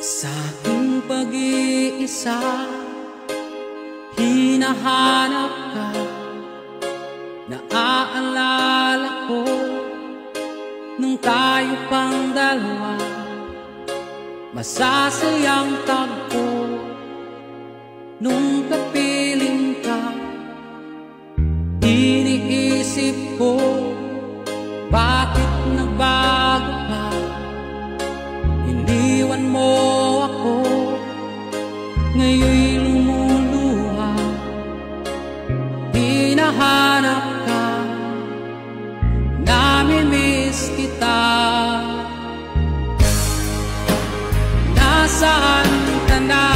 Sa aking pag-iisa, hinahanap ka. Naaalala ko nung tayo pang dalawa, masasayang tagpo nung kapiling ka. Iniisip ko, bakit nagbago ka? Iniwan mo ako, ngayon'y lumuluha. Hinahanap ka, namimiss kita. Nasaan ka na?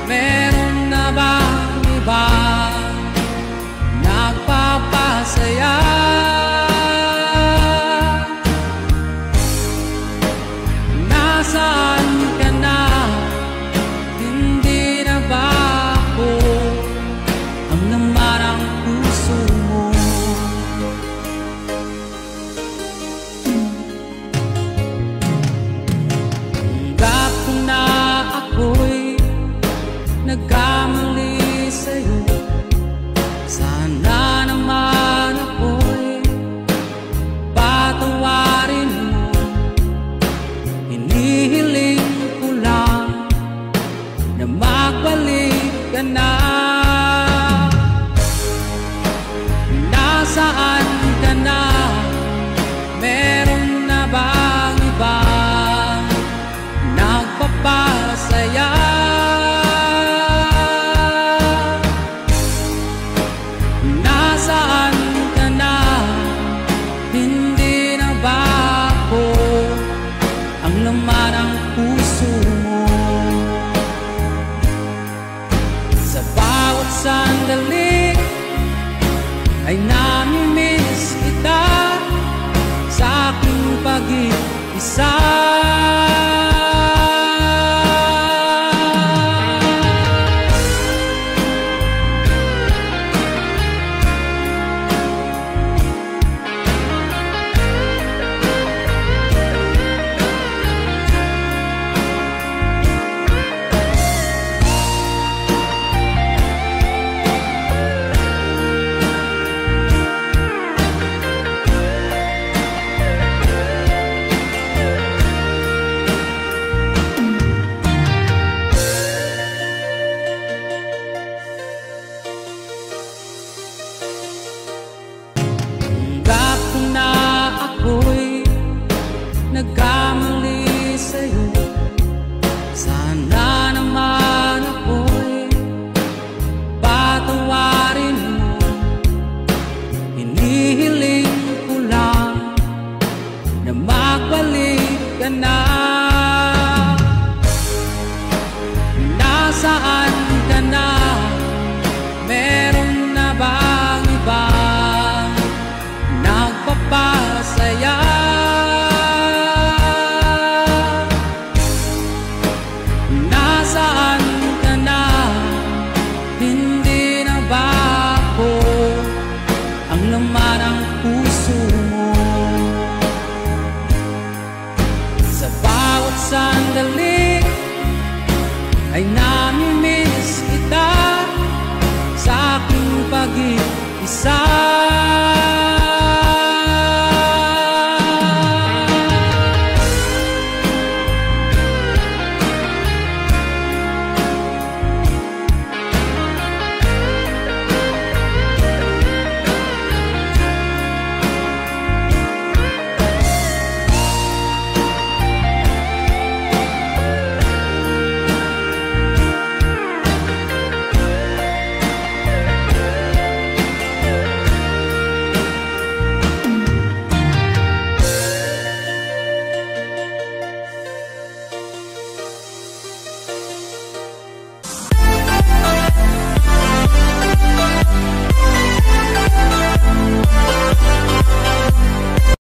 Meron na bang iba nagpapasaya? Nasaan ka na? Hindi na ba ako ang laman ng puso mo? Tanggap ko na ako'y nagkamali sa'yo. Sana naman ako'y patawarin mo. Hinihiling ko lang na magbalik ka na. Nasaan ka na? Meron na bang ibang nagpapasaya? Nasaan ka na? Hindi na ba ako ang laman ng puso mo? Sa bawat sandali ay namimiss kita. Sa aking pag-iisa, nagkamali sa'yo. Sana naman ako'y patawarin mo. Hinihiling ko lang na magbalik ka na. Nasaan ka na? Meron na bang ibang nagpapasaya? Nasaan ka na? Hindi na ba ako ang laman ng puso mo? Sa bawat sandali ay namimiss kita. Sa aking pag-iisa,